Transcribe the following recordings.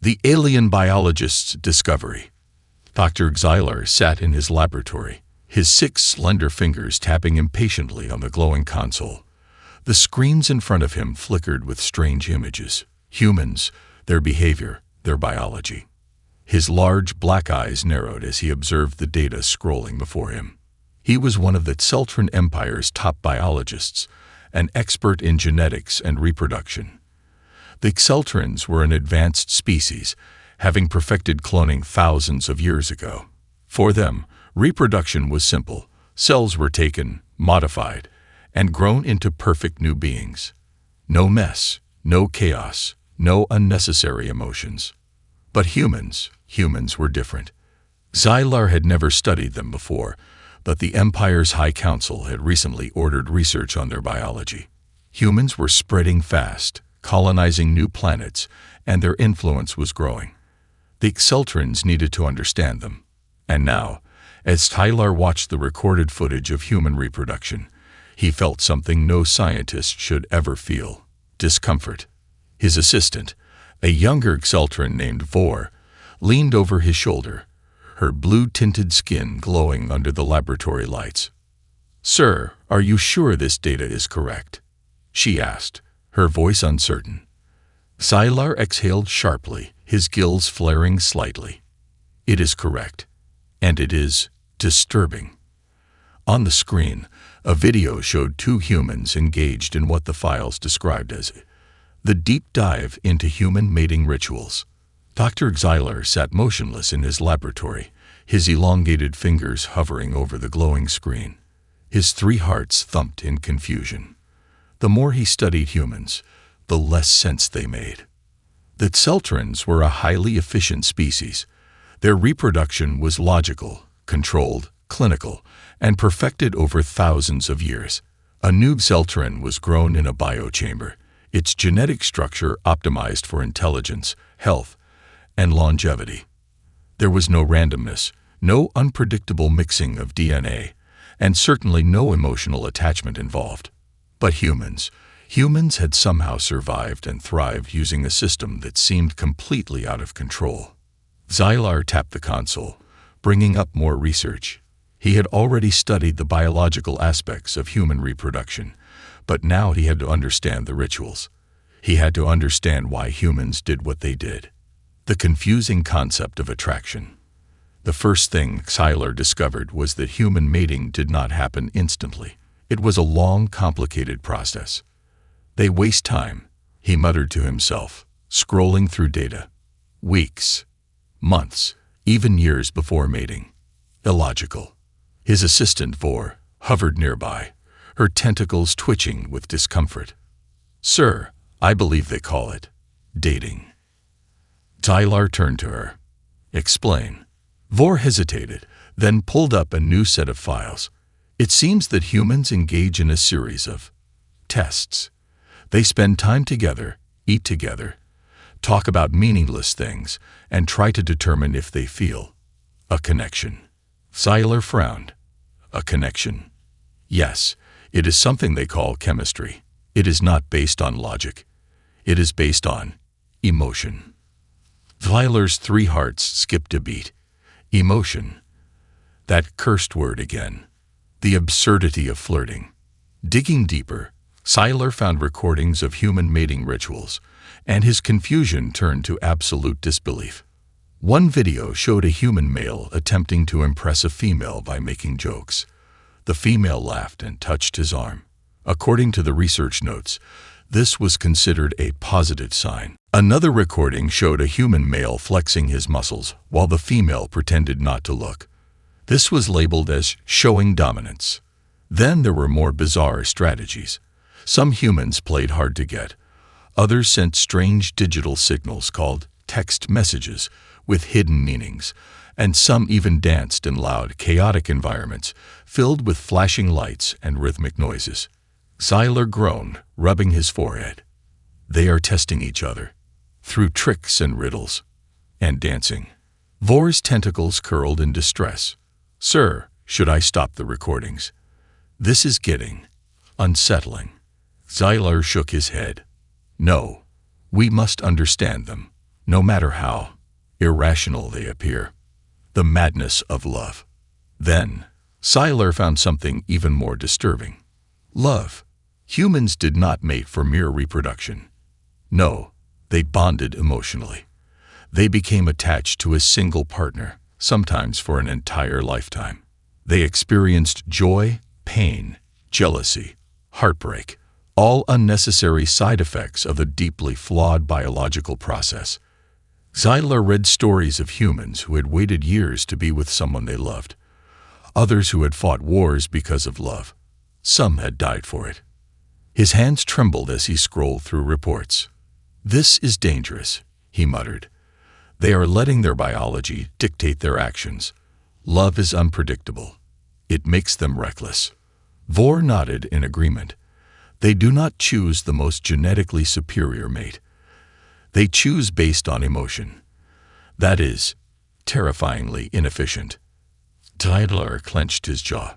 The alien biologist's discovery. Dr. Xylar sat in his laboratory, his 6 slender fingers tapping impatiently on the glowing console. The screens in front of him flickered with strange images. Humans, their behavior, their biology. His large black eyes narrowed as he observed the data scrolling before him. He was one of the Xeltran Empire's top biologists, an expert in genetics and reproduction. The Xeltrans were an advanced species, having perfected cloning thousands of years ago. For them, reproduction was simple. Cells were taken, modified, and grown into perfect new beings. No mess, no chaos, no unnecessary emotions. But humans were different. Xylar had never studied them before, but the Empire's High Council had recently ordered research on their biology. Humans were spreading fast, colonizing new planets, and their influence was growing. The Xeltrans needed to understand them. And now, as Xylar watched the recorded footage of human reproduction, he felt something no scientist should ever feel: discomfort. His assistant, a younger Xeltran named Vor, leaned over his shoulder, her blue-tinted skin glowing under the laboratory lights. "Sir, are you sure this data is correct?" she asked, her voice uncertain. Xylar exhaled sharply, his gills flaring slightly. "It is correct. And it is disturbing." On the screen, a video showed 2 humans engaged in what the files described as the deep dive into human mating rituals. Dr. Xylar sat motionless in his laboratory, his elongated fingers hovering over the glowing screen. His 3 hearts thumped in confusion. The more he studied humans, the less sense they made. The Xeltrans were a highly efficient species. Their reproduction was logical, controlled, clinical, and perfected over thousands of years. A new Xeltran was grown in a biochamber, its genetic structure optimized for intelligence, health, and longevity. There was no randomness, no unpredictable mixing of DNA, and certainly no emotional attachment involved. But humans had somehow survived and thrived using a system that seemed completely out of control. Xylar tapped the console, bringing up more research. He had already studied the biological aspects of human reproduction, but now he had to understand the rituals. He had to understand why humans did what they did. The confusing concept of attraction. The first thing Xylar discovered was that human mating did not happen instantly. It was a long, complicated process. "They waste time," he muttered to himself, scrolling through data. Weeks, months, even years before mating. Illogical. His assistant, Vor, hovered nearby, her tentacles twitching with discomfort. "Sir, I believe they call it dating." Xylar turned to her. "Explain." Vor hesitated, then pulled up a new set of files. "It seems that humans engage in a series of tests. They spend time together, eat together, talk about meaningless things, and try to determine if they feel a connection." Xylar frowned. "A connection?" "Yes, it is something they call chemistry. It is not based on logic. It is based on emotion." Xylar's 3 hearts skipped a beat. Emotion. That cursed word again. The absurdity of flirting. Digging deeper, Xylar found recordings of human mating rituals, and his confusion turned to absolute disbelief. One video showed a human male attempting to impress a female by making jokes. The female laughed and touched his arm. According to the research notes, this was considered a positive sign. Another recording showed a human male flexing his muscles while the female pretended not to look. This was labeled as showing dominance. Then there were more bizarre strategies. Some humans played hard to get. Others sent strange digital signals called text messages with hidden meanings, and some even danced in loud, chaotic environments filled with flashing lights and rhythmic noises. Xylar groaned, rubbing his forehead. They are testing each other, through tricks and riddles, and dancing. Vor's tentacles curled in distress. "Sir, should I stop the recordings? This is getting unsettling." Xylar shook his head. "No, we must understand them. no matter how irrational they appear. The madness of love. Then, Seiler found something even more disturbing. Love. Humans did not mate for mere reproduction. No, they bonded emotionally. They became attached to a single partner, sometimes for an entire lifetime. They experienced joy, pain, jealousy, heartbreak, all unnecessary side effects of a deeply flawed biological process. Seiler read stories of humans who had waited years to be with someone they loved, others who had fought wars because of love. Some had died for it. His hands trembled as he scrolled through reports. "This is dangerous," he muttered. "They are letting their biology dictate their actions. Love is unpredictable. It makes them reckless." Vor nodded in agreement. They do not choose the most genetically superior mate. They choose based on emotion. That is terrifyingly inefficient. Seiler clenched his jaw.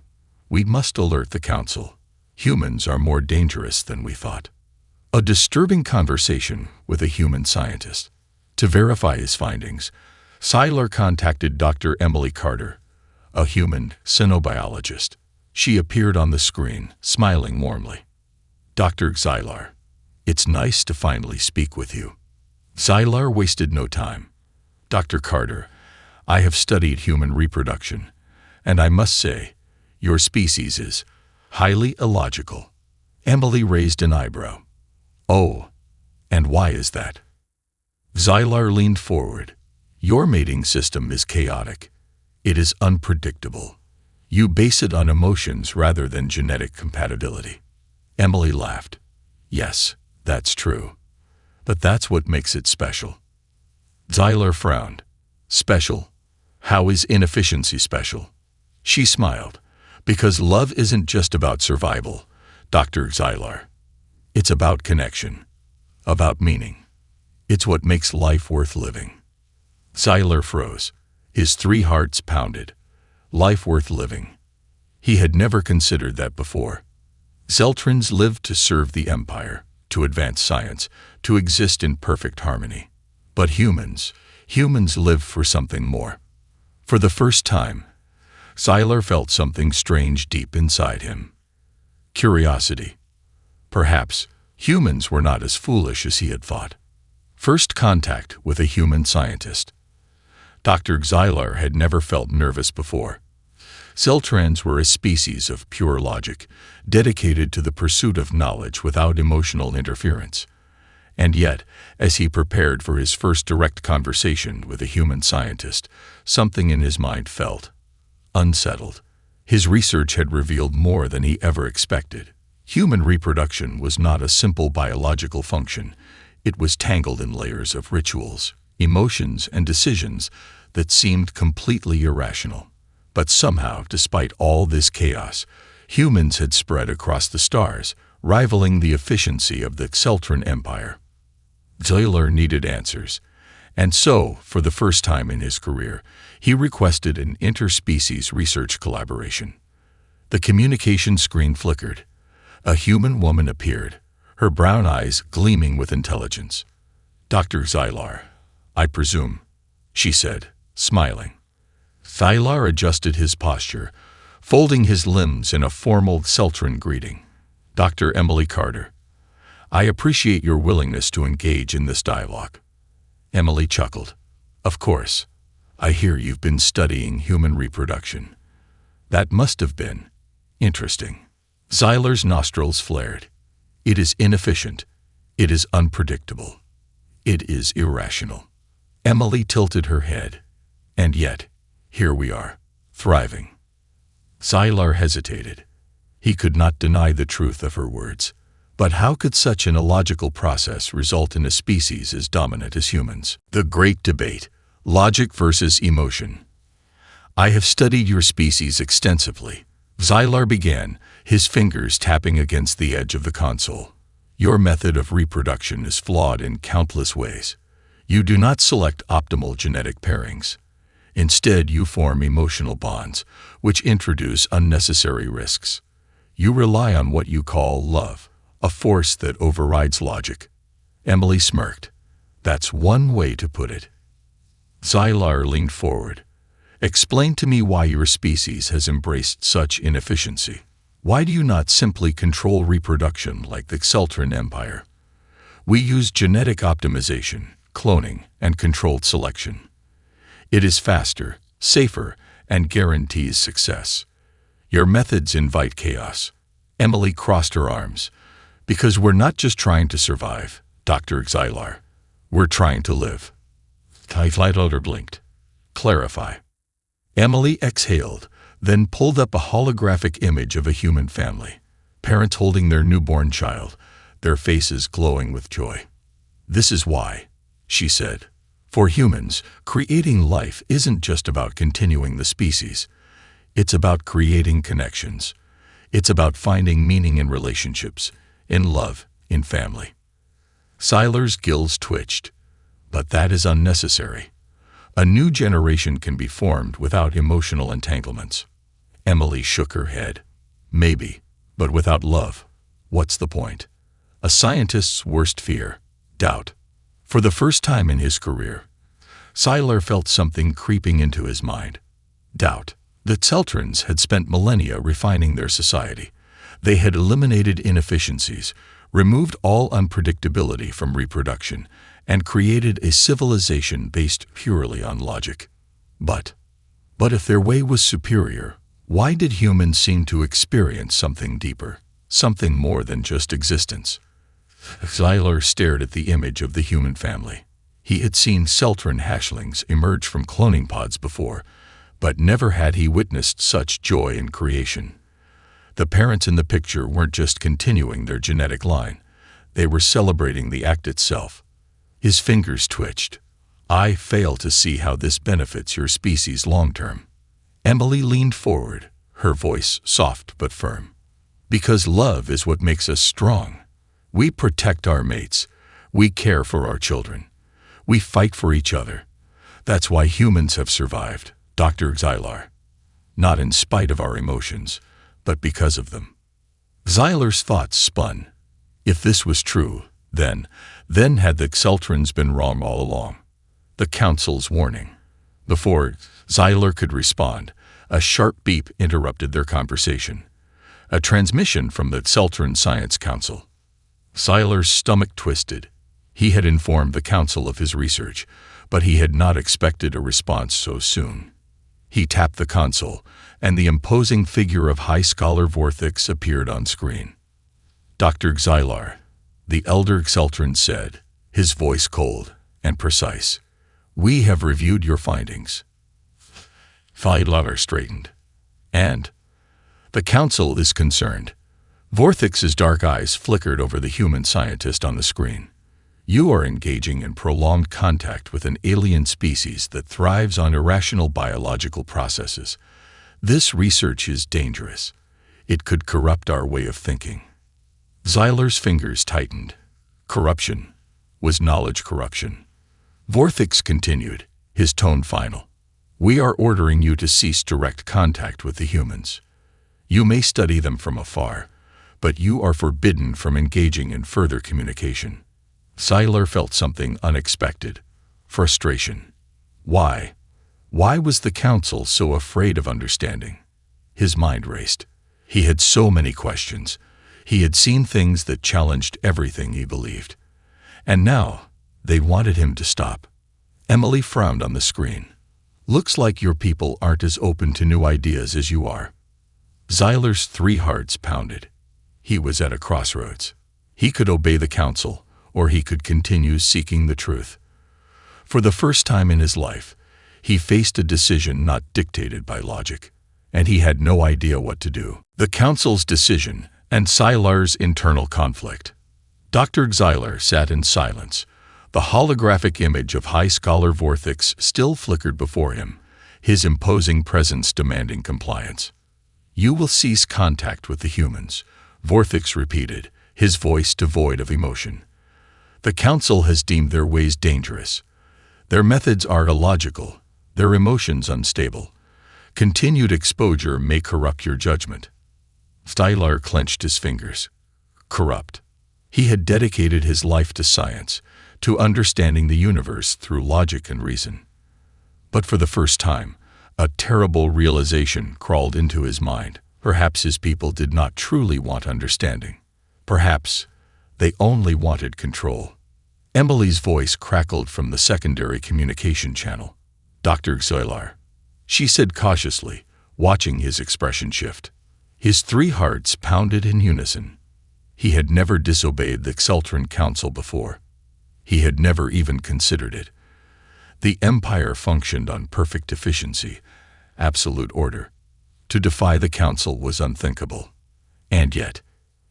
"We must alert the council. Humans are more dangerous than we thought." A disturbing conversation with a human scientist. To verify his findings, Seiler contacted Dr. Emily Carter, a human xenobiologist. She appeared on the screen, smiling warmly. "Dr. Seiler, it's nice to finally speak with you." Seiler wasted no time. "Dr. Carter, I have studied human reproduction, and I must say, your species is highly illogical." Emily raised an eyebrow. "Oh, and why is that?" Seiler leaned forward. "Your mating system is chaotic. It is unpredictable. You base it on emotions rather than genetic compatibility." Emily laughed. "Yes, that's true. But that's what makes it special." Seiler frowned. "Special? How is inefficiency special?" She smiled. "Because love isn't just about survival, Dr. Seiler. It's about connection, about meaning. It's what makes life worth living." Seiler froze. His 3 hearts pounded. Life worth living. He had never considered that before. Zeltrans lived to serve the Empire, to advance science, to exist in perfect harmony. But humans live for something more. For the first time, Seiler felt something strange deep inside him. Curiosity. Perhaps humans were not as foolish as he had thought. First contact with a human scientist. Dr. Seiler had never felt nervous before. Zeltrans were a species of pure logic, dedicated to the pursuit of knowledge without emotional interference. And yet, as he prepared for his first direct conversation with a human scientist, something in his mind felt unsettled. His research had revealed more than he ever expected. Human reproduction was not a simple biological function. It was tangled in layers of rituals, emotions, and decisions that seemed completely irrational. But somehow, despite all this chaos, humans had spread across the stars, rivaling the efficiency of the Zeltran Empire. Seiler needed answers, and so, for the first time in his career, he requested an interspecies research collaboration. The communication screen flickered. A human woman appeared, her brown eyes gleaming with intelligence. "Dr. Seiler, I presume," she said, smiling. Seiler adjusted his posture, folding his limbs in a formal Zeltran greeting. "Dr. Emily Carter, I appreciate your willingness to engage in this dialogue." Emily chuckled. "Of course. I hear you've been studying human reproduction. That must have been interesting." Seiler's nostrils flared. "It is inefficient. It is unpredictable. It is irrational." Emily tilted her head. "And yet, here we are, thriving." Seiler hesitated. He could not deny the truth of her words. But how could such an illogical process result in a species as dominant as humans? The great debate, logic versus emotion. "I have studied your species extensively," Seiler began, his fingers tapping against the edge of the console. "Your method of reproduction is flawed in countless ways. You do not select optimal genetic pairings. Instead, you form emotional bonds, which introduce unnecessary risks. You rely on what you call love, a force that overrides logic." Emily smirked. That's one way to put it. Xylar leaned forward. Explain to me why your species has embraced such inefficiency. Why do you not simply control reproduction like the Xeltran Empire? We use genetic optimization, cloning, and controlled selection. It is faster, safer, and guarantees success. Your methods invite chaos. Emily crossed her arms. Because we're not just trying to survive, Dr. Xylar. We're trying to live. Xylar blinked. Clarify. Emily exhaled, then pulled up a holographic image of a human family. Parents holding their newborn child, their faces glowing with joy. This is why, she said. For humans, creating life isn't just about continuing the species. It's about creating connections. It's about finding meaning in relationships, in love, in family. Xylar's gills twitched. But that is unnecessary. A new generation can be formed without emotional entanglements. Emily shook her head. Maybe, but without love, what's the point? A scientist's worst fear, doubt. For the first time in his career, Xylar felt something creeping into his mind. Doubt. The Xeltrans had spent millennia refining their society. They had eliminated inefficiencies, removed all unpredictability from reproduction, and created a civilization based purely on logic. But if their way was superior, why did humans seem to experience something deeper, something more than just existence? Xylar stared at the image of the human family. He had seen Xeltran hatchlings emerge from cloning pods before, but never had he witnessed such joy in creation. The parents in the picture weren't just continuing their genetic line. They were celebrating the act itself. His fingers twitched. I fail to see how this benefits your species long-term. Emily leaned forward, her voice soft but firm. Because love is what makes us strong. We protect our mates. We care for our children. We fight for each other. That's why humans have survived, Dr. Xylar. Not in spite of our emotions, but because of them. Xylar's thoughts spun. If this was true, then had the Xeltrans been wrong all along? The Council's warning. Before Xylar could respond, a sharp beep interrupted their conversation. A transmission from the Xeltran Science Council. Xylar's stomach twisted. He had informed the Council of his research, but he had not expected a response so soon. He tapped the console, and the imposing figure of High Scholar Vorthix appeared on screen. Dr. Xylar, the elder Xeltran said, his voice cold and precise. We have reviewed your findings. Xylar straightened. And? The Council is concerned. Vorthix's dark eyes flickered over the human scientist on the screen. You are engaging in prolonged contact with an alien species that thrives on irrational biological processes. This research is dangerous. It could corrupt our way of thinking. Xylar's fingers tightened. Corruption was knowledge corruption. Vorthix continued, his tone final. We are ordering you to cease direct contact with the humans. You may study them from afar, but you are forbidden from engaging in further communication. Xylar felt something unexpected. Frustration. Why? Why was the Council so afraid of understanding? His mind raced. He had so many questions. He had seen things that challenged everything he believed. And now, they wanted him to stop. Emily frowned on the screen. Looks like your people aren't as open to new ideas as you are. Xylar's 3 hearts pounded. He was at a crossroads. He could obey the Council, or he could continue seeking the truth. For the first time in his life, he faced a decision not dictated by logic, and he had no idea what to do. The Council's decision and Xylar's internal conflict. Dr. Xylar sat in silence. The holographic image of High Scholar Vorthix still flickered before him, his imposing presence demanding compliance. You will cease contact with the humans, Vorthix repeated, his voice devoid of emotion. The Council has deemed their ways dangerous. Their methods are illogical, their emotions unstable. Continued exposure may corrupt your judgment. Xylar clenched his fingers. Corrupt. He had dedicated his life to science, to understanding the universe through logic and reason. But for the first time, a terrible realization crawled into his mind. Perhaps his people did not truly want understanding. Perhaps they only wanted control. Emily's voice crackled from the secondary communication channel. "Dr. Xylar," she said cautiously, watching his expression shift. His 3 hearts pounded in unison. He had never disobeyed the Xeltran Council before. He had never even considered it. The Empire functioned on perfect efficiency, absolute order. To defy the Council was unthinkable. And yet,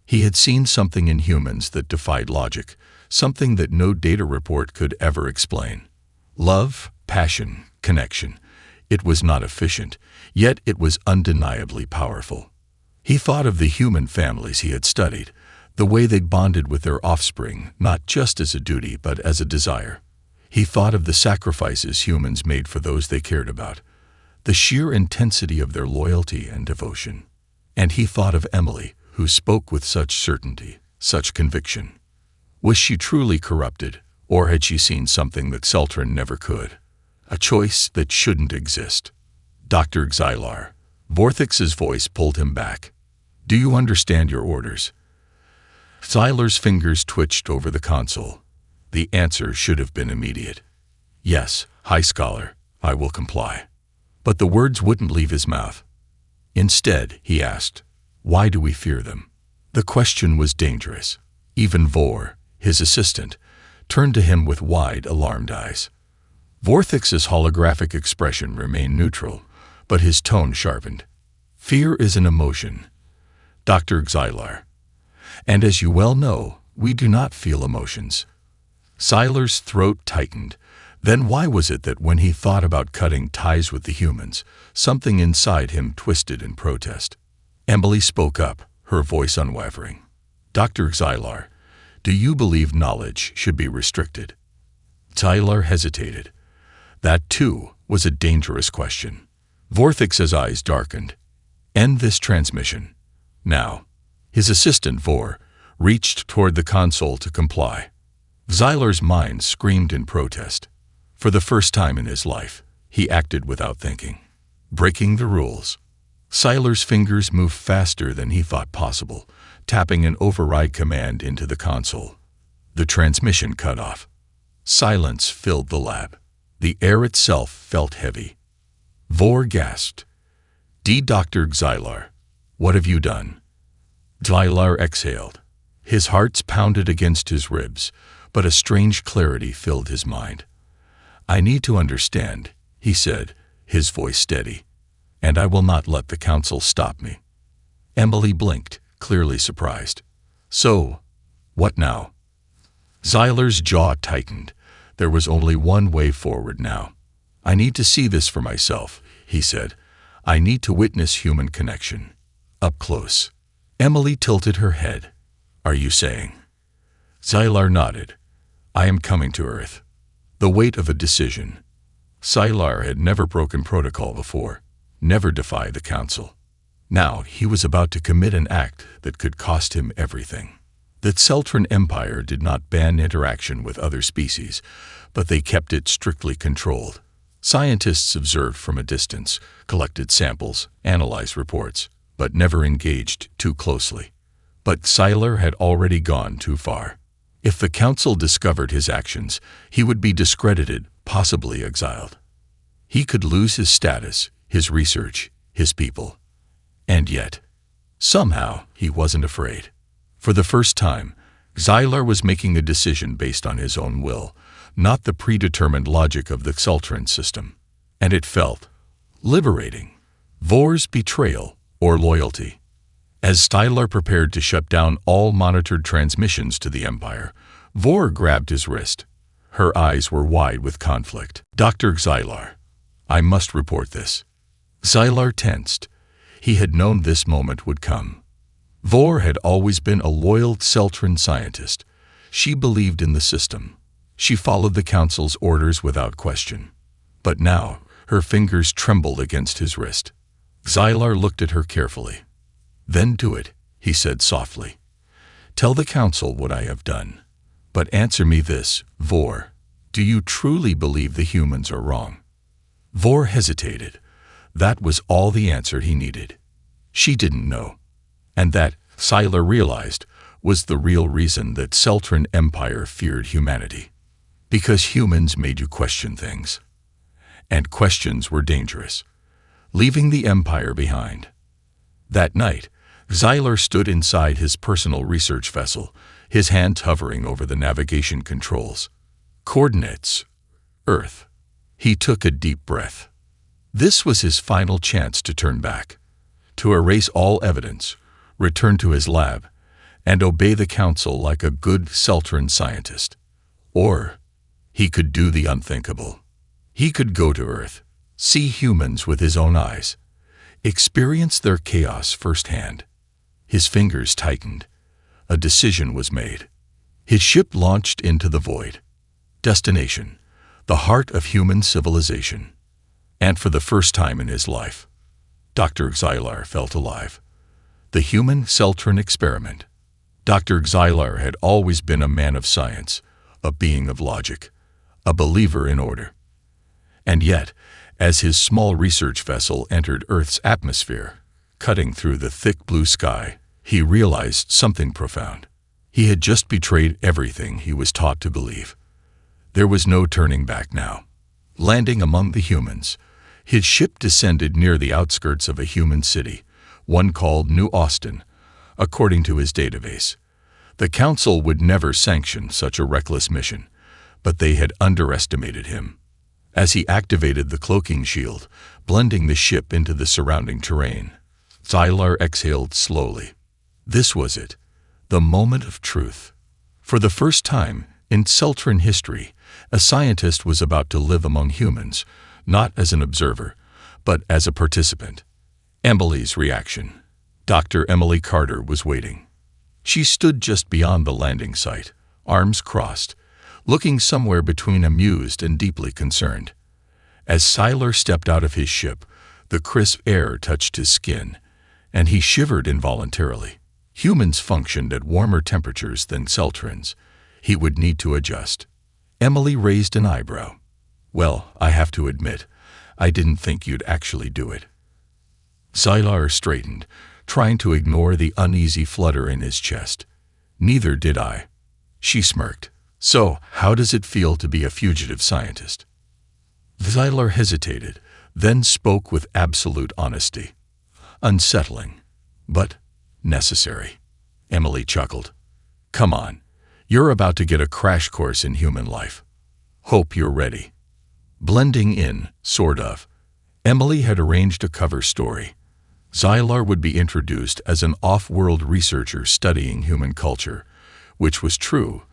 he had seen something in humans that defied logic, something that no data report could ever explain. Love, passion, connection. It was not efficient, yet it was undeniably powerful. He thought of the human families he had studied, the way they bonded with their offspring, not just as a duty but as a desire. He thought of the sacrifices humans made for those they cared about, the sheer intensity of their loyalty and devotion. And he thought of Emily, who spoke with such certainty, such conviction. Was she truly corrupted, or had she seen something that Xeltran never could? A choice that shouldn't exist. "Dr. Xylar," Vorthix's voice pulled him back. "Do you understand your orders?" Xylar's fingers twitched over the console. The answer should have been immediate. "Yes, High Scholar, I will comply." But the words wouldn't leave his mouth. Instead, he asked, "Why do we fear them?" The question was dangerous. Even Vor, his assistant, turned to him with wide, alarmed eyes. Vorthix's holographic expression remained neutral, but his tone sharpened. "Fear is an emotion, Dr. Xylar. And as you well know, we do not feel emotions." Xylar's throat tightened. Then why was it that when he thought about cutting ties with the humans, something inside him twisted in protest? Emily spoke up, her voice unwavering. "Dr. Xylar, do you believe knowledge should be restricted?" Xylar hesitated. That, too, was a dangerous question. Vorthix's eyes darkened. "End this transmission. Now." His assistant, Vor, reached toward the console to comply. Xylar's mind screamed in protest. For the first time in his life, he acted without thinking, breaking the rules. Xylar's fingers moved faster than he thought possible, tapping an override command into the console. The transmission cut off. Silence filled the lab. The air itself felt heavy. Vor gasped. "Dr. Xylar, what have you done?" Xylar exhaled. His heart pounded against his ribs, but a strange clarity filled his mind. "I need to understand," he said, his voice steady, "and I will not let the Council stop me." Emily blinked, clearly surprised. "So, what now?" Xylar's jaw tightened. There was only one way forward now. "I need to see this for myself," he said. "I need to witness human connection. Up close." Emily tilted her head. "Are you saying?" Xylar nodded. "I am coming to Earth." The weight of a decision. Xylar had never broken protocol before, never defied the Council. Now he was about to commit an act that could cost him everything. The Xeltran Empire did not ban interaction with other species, but they kept it strictly controlled. Scientists observed from a distance, collected samples, analyzed reports, but never engaged too closely. But Xylar had already gone too far. If the Council discovered his actions, he would be discredited, possibly exiled. He could lose his status, his research, his people. And yet, somehow, he wasn't afraid. For the first time, Xylar was making a decision based on his own will, not the predetermined logic of the Xeltran system. And it felt liberating. Vor's betrayal or loyalty. As Xylar prepared to shut down all monitored transmissions to the Empire, Vor grabbed his wrist. Her eyes were wide with conflict. "Dr. Xylar, I must report this." Xylar tensed. He had known this moment would come. Vor had always been a loyal Xeltran scientist. She believed in the system. She followed the Council's orders without question. But now, her fingers trembled against his wrist. Xylar looked at her carefully. "Then do it," he said softly. "Tell the Council what I have done. But answer me this, Vor. Do you truly believe the humans are wrong? Vor hesitated. That was all the answer he needed. She didn't know. And that, Seiler realized, was the real reason that Celtran Empire feared humanity. Because humans made you question things. And questions were dangerous, leaving the Empire behind. That night, Seiler stood inside his personal research vessel, his hands hovering over the navigation controls. Coordinates: Earth. He took a deep breath. This was his final chance to turn back, to erase all evidence, return to his lab, and obey the council like a good Celtran scientist. Or he could do the unthinkable. He could go to Earth, see humans with his own eyes, experience their chaos firsthand. His fingers tightened. A decision was made. His ship launched into the void. Destination: the heart of human civilization. And for the first time in his life, Dr. Xylar felt alive. The human Celtran experiment. Dr. Xylar had always been a man of science, a being of logic, a believer in order. And yet, as his small research vessel entered Earth's atmosphere, cutting through the thick blue sky, he realized something profound. He had just betrayed everything he was taught to believe. There was no turning back now. Landing among the humans, his ship descended near the outskirts of a human city, one called New Austin, according to his database. The council would never sanction such a reckless mission, but they had underestimated him. As he activated the cloaking shield, blending the ship into the surrounding terrain, Xylar exhaled slowly. This was it, the moment of truth. For the first time in Celtran history, a scientist was about to live among humans, not as an observer, but as a participant. Emily's reaction. Dr. Emily Carter was waiting. She stood just beyond the landing site, arms crossed, looking somewhere between amused and deeply concerned. As Seiler stepped out of his ship, the crisp air touched his skin, and he shivered involuntarily. Humans functioned at warmer temperatures than Celtrans. He would need to adjust. Emily raised an eyebrow. Well, I have to admit, I didn't think you'd actually do it. Seiler straightened, trying to ignore the uneasy flutter in his chest. Neither did I. She smirked. So, how does it feel to be a fugitive scientist? Seiler hesitated, then spoke with absolute honesty. Unsettling, but necessary. Emily chuckled. Come on, you're about to get a crash course in human life. Hope you're ready. Blending in, sort of. Emily had arranged a cover story. Xylar would be introduced as an off-world researcher studying human culture, which was true,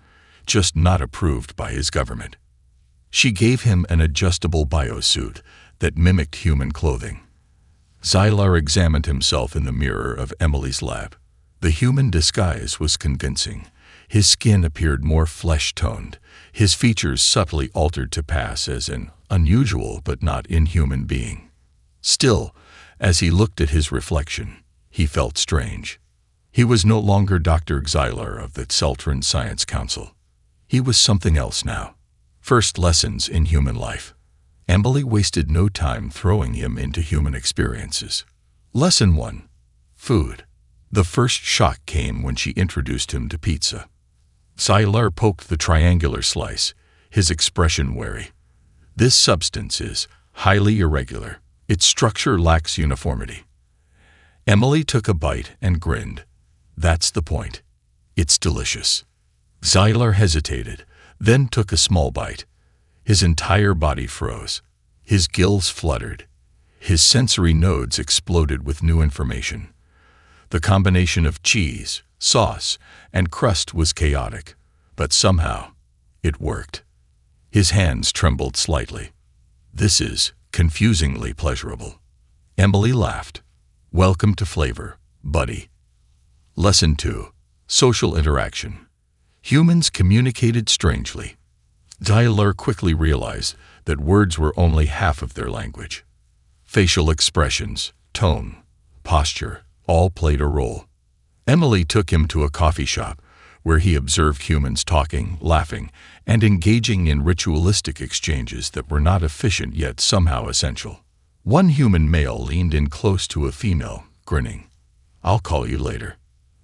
just not approved by his government. She gave him an adjustable biosuit that mimicked human clothing. Xylar examined himself in the mirror of Emily's lab. The human disguise was convincing. His skin appeared more flesh-toned, his features subtly altered to pass as an unusual but not inhuman being. Still, as he looked at his reflection, he felt strange. He was no longer Dr. Xylar of the Celtran Science Council. He was something else now. First lessons in human life. Emily wasted no time throwing him into human experiences. Lesson 1. Food. The first shock came when she introduced him to pizza. Xylar poked the triangular slice, his expression wary. This substance is highly irregular. Its structure lacks uniformity. Emily took a bite and grinned. That's the point. It's delicious. Xylar hesitated, then took a small bite. His entire body froze. His gills fluttered. His sensory nodes exploded with new information. The combination of cheese, sauce, and crust was chaotic, but somehow it worked. His hands trembled slightly. This is confusingly pleasurable. Emily laughed. Welcome to flavor, buddy. Lesson 2. Social interaction. Humans communicated strangely. Xylar quickly realized that words were only half of their language. Facial expressions, tone, posture, all played a role. Emily took him to a coffee shop, where he observed humans talking, laughing, and engaging in ritualistic exchanges that were not efficient yet somehow essential. One human male leaned in close to a female, grinning. "I'll call you later."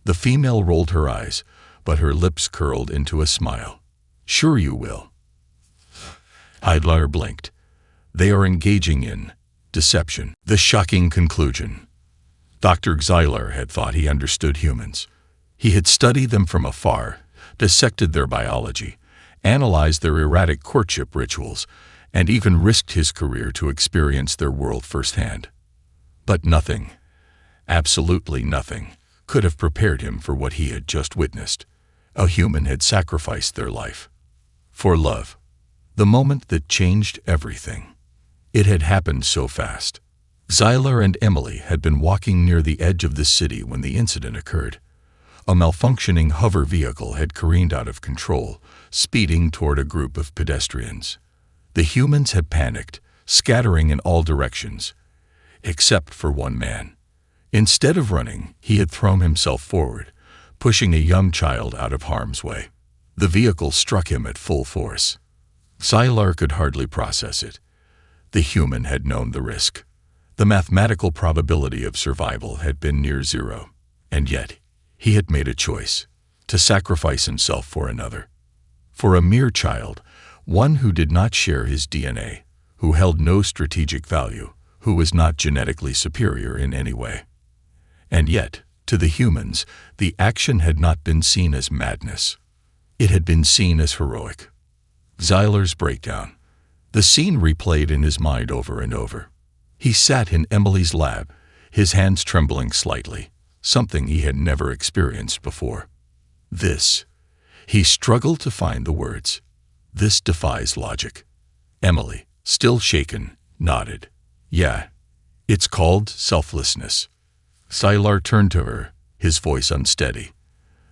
The female rolled her eyes, but her lips curled into a smile. "Sure you will." Heidler blinked. They are engaging in deception. The shocking conclusion. Dr. Xylar had thought he understood humans. He had studied them from afar, dissected their biology, analyzed their erratic courtship rituals, and even risked his career to experience their world firsthand. But nothing, absolutely nothing, could have prepared him for what he had just witnessed. A human had sacrificed their life. For love. The moment that changed everything. It had happened so fast. Xylar and Emily had been walking near the edge of the city when the incident occurred. A malfunctioning hover vehicle had careened out of control, speeding toward a group of pedestrians. The humans had panicked, scattering in all directions, except for one man. Instead of running, he had thrown himself forward, pushing a young child out of harm's way. The vehicle struck him at full force. Xylar could hardly process it. The human had known the risk. The mathematical probability of survival had been near zero, and yet he had made a choice to sacrifice himself for another. For a mere child, one who did not share his DNA, who held no strategic value, who was not genetically superior in any way. And yet, to the humans, the action had not been seen as madness. It had been seen as heroic. Xylar's breakdown. The scene replayed in his mind over and over. He sat in Emily's lab, his hands trembling slightly, something he had never experienced before. He struggled to find the words. This defies logic. Emily, still shaken, nodded. Yeah, it's called selflessness. Xylar turned to her, his voice unsteady.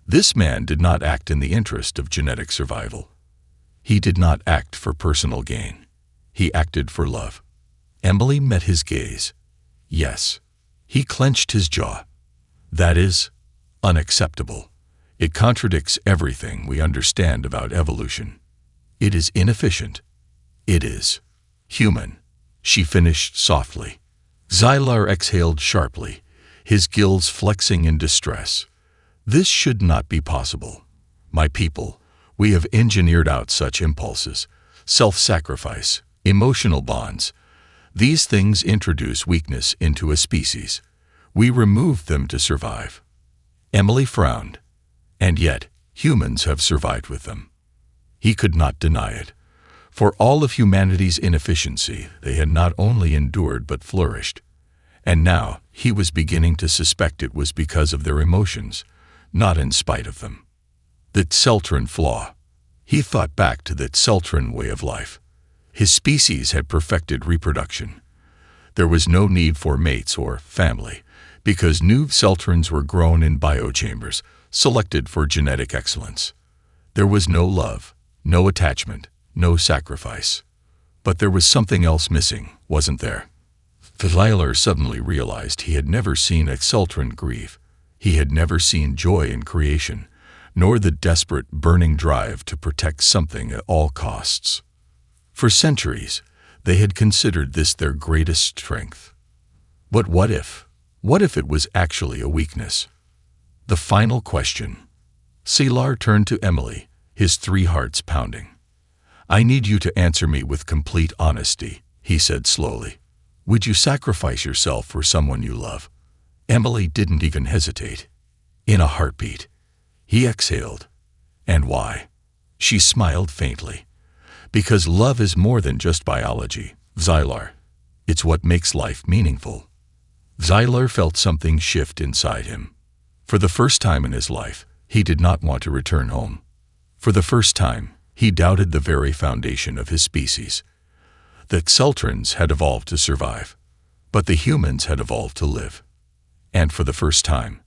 This man did not act in the interest of genetic survival. He did not act for personal gain. He acted for love. Emily met his gaze. Yes. He clenched his jaw. That is unacceptable. It contradicts everything we understand about evolution. It is inefficient. It is human, she finished softly. Xylar exhaled sharply, his gills flexing in distress. This should not be possible. My people, we have engineered out such impulses, self-sacrifice, emotional bonds. These things introduce weakness into a species. We remove them to survive. Emily frowned. And yet, humans have survived with them. He could not deny it. For all of humanity's inefficiency, they had not only endured but flourished. And now, he was beginning to suspect it was because of their emotions, not in spite of them. That Celtran flaw. He thought back to that Celtran way of life. His species had perfected reproduction. There was no need for mates or family, because new Celtrans were grown in biochambers, selected for genetic excellence. There was no love, no attachment, no sacrifice. But there was something else missing, wasn't there? Xylar suddenly realized he had never seen a Celtran grieve. He had never seen joy in creation, nor the desperate, burning drive to protect something at all costs. For centuries, they had considered this their greatest strength. But what if? What if it was actually a weakness? The final question. Xylar turned to Emily, his 3 hearts pounding. I need you to answer me with complete honesty, he said slowly. Would you sacrifice yourself for someone you love? Emily didn't even hesitate. In a heartbeat. He exhaled. And why? She smiled faintly. Because love is more than just biology, Xylar. It's what makes life meaningful. Xylar felt something shift inside him. For the first time in his life, he did not want to return home. For the first time, he doubted the very foundation of his species. That Celtrans had evolved to survive, but the humans had evolved to live. And for the first time,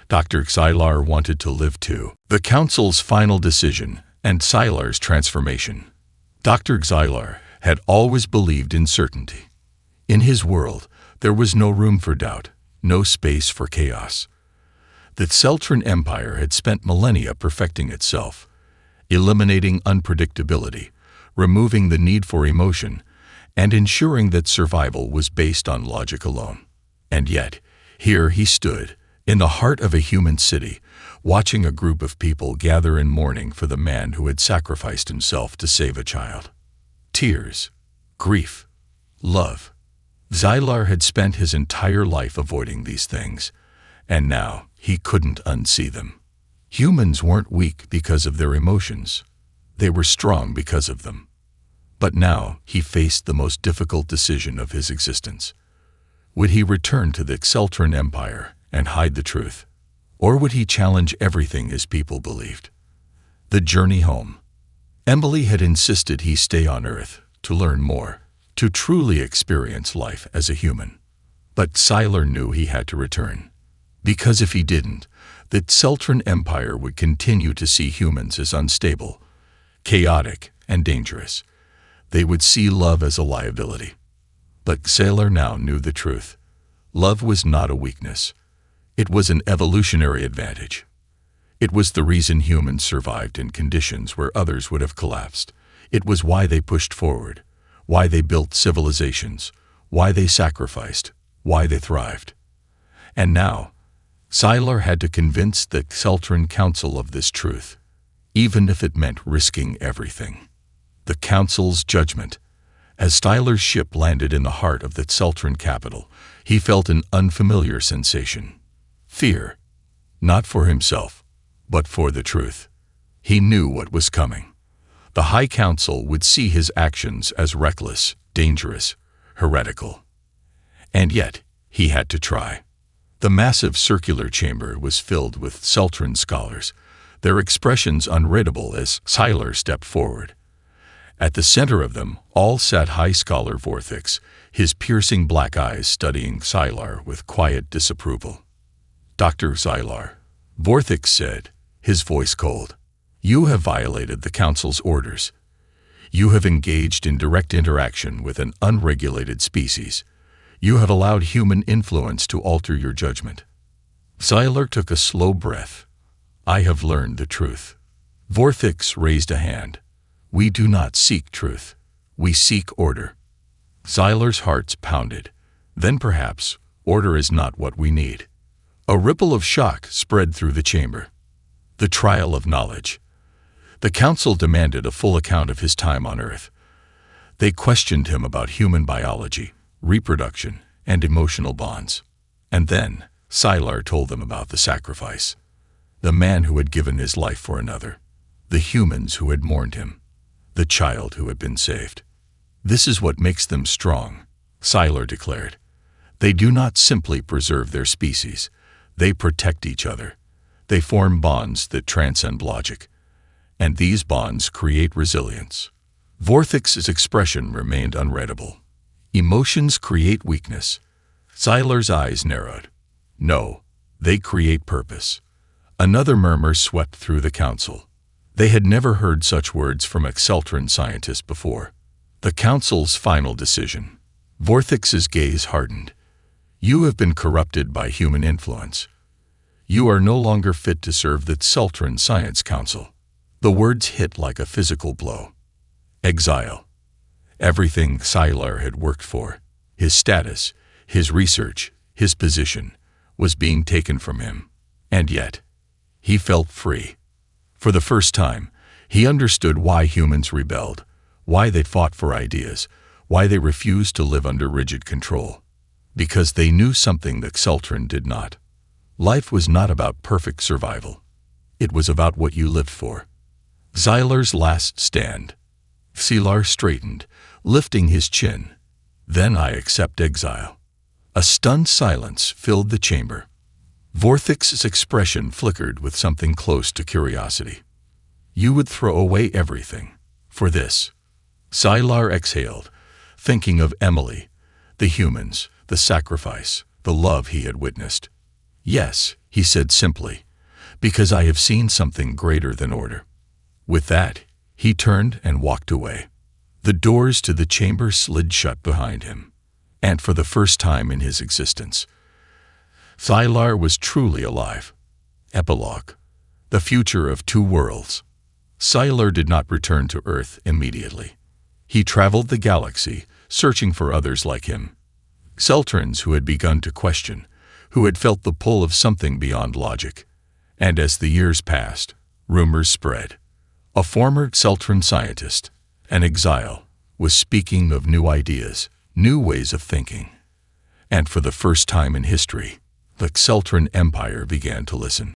Dr. Xylar wanted to live too. The Council's final decision and Xylar's transformation. Dr. Xylar had always believed in certainty. In his world, there was no room for doubt, no space for chaos. The Celtran Empire had spent millennia perfecting itself, eliminating unpredictability, removing the need for emotion, and ensuring that survival was based on logic alone. And yet, here he stood, in the heart of a human city, watching a group of people gather in mourning for the man who had sacrificed himself to save a child. Tears, grief, love. Xylar had spent his entire life avoiding these things, and now he couldn't unsee them. Humans weren't weak because of their emotions. They were strong because of them. But now he faced the most difficult decision of his existence. Would he return to the Celtran Empire and hide the truth? Or would he challenge everything his people believed? The journey home. Emily had insisted he stay on Earth to learn more, to truly experience life as a human. But Xylar knew he had to return. Because if he didn't, the Celtran Empire would continue to see humans as unstable, chaotic, and dangerous. They would see love as a liability. But Xylar now knew the truth. Love was not a weakness. It was an evolutionary advantage. It was the reason humans survived in conditions where others would have collapsed. It was why they pushed forward, why they built civilizations, why they sacrificed, why they thrived. And now, Xylar had to convince the Celtran Council of this truth, even if it meant risking everything. The Council's judgment. As Xylar's ship landed in the heart of the Celtran capital, he felt an unfamiliar sensation. Fear. Not for himself, but for the truth. He knew what was coming. The High Council would see his actions as reckless, dangerous, heretical. And yet, he had to try. The massive circular chamber was filled with Celtran scholars, their expressions unreadable as Xylar stepped forward. At the center of them all sat High Scholar Vorthix, his piercing black eyes studying Xylar with quiet disapproval. "Dr. Xylar," Vorthix said, his voice cold, "you have violated the Council's orders. You have engaged in direct interaction with an unregulated species. You have allowed human influence to alter your judgment." Xylar took a slow breath. "I have learned the truth." Vorthix raised a hand. "We do not seek truth. We seek order." Xylar's heart pounded. Then perhaps order is not what we need. A ripple of shock spread through the chamber. The trial of knowledge. The Council demanded a full account of his time on Earth. They questioned him about human biology, reproduction, and emotional bonds. And then Xylar told them about the sacrifice. The man who had given his life for another. The humans who had mourned him. The child who had been saved. "This is what makes them strong," Xylar declared. "They do not simply preserve their species. They protect each other. They form bonds that transcend logic. And these bonds create resilience." Vorthix's expression remained unreadable. "Emotions create weakness." Xylar's eyes narrowed. "No, they create purpose." Another murmur swept through the Council. They had never heard such words from a Celtran scientist before. The Council's final decision. Vorthix's gaze hardened. "You have been corrupted by human influence. You are no longer fit to serve the Celtran Science Council." The words hit like a physical blow. Exile. Everything Xylar had worked for, his status, his research, his position, was being taken from him. And yet, he felt free. For the first time, he understood why humans rebelled, why they fought for ideas, why they refused to live under rigid control. Because they knew something that Celtran did not. Life was not about perfect survival. It was about what you lived for. Xylar's last stand. Xylar straightened, lifting his chin. "Then I accept exile." A stunned silence filled the chamber. Vorthix's expression flickered with something close to curiosity. "You would throw away everything for this?" Xylar exhaled, thinking of Emily, the humans, the sacrifice, the love he had witnessed. "Yes," he said simply, "because I have seen something greater than order." With that, he turned and walked away. The doors to the chamber slid shut behind him. And for the first time in his existence, Xylar was truly alive. Epilogue: The Future of Two Worlds. Seiler did not return to Earth immediately. He traveled the galaxy, searching for others like him. Celtrans who had begun to question, who had felt the pull of something beyond logic. And as the years passed, rumors spread. A former Celtran scientist, an exile, was speaking of new ideas, new ways of thinking. And for the first time in history, the Celtran Empire began to listen.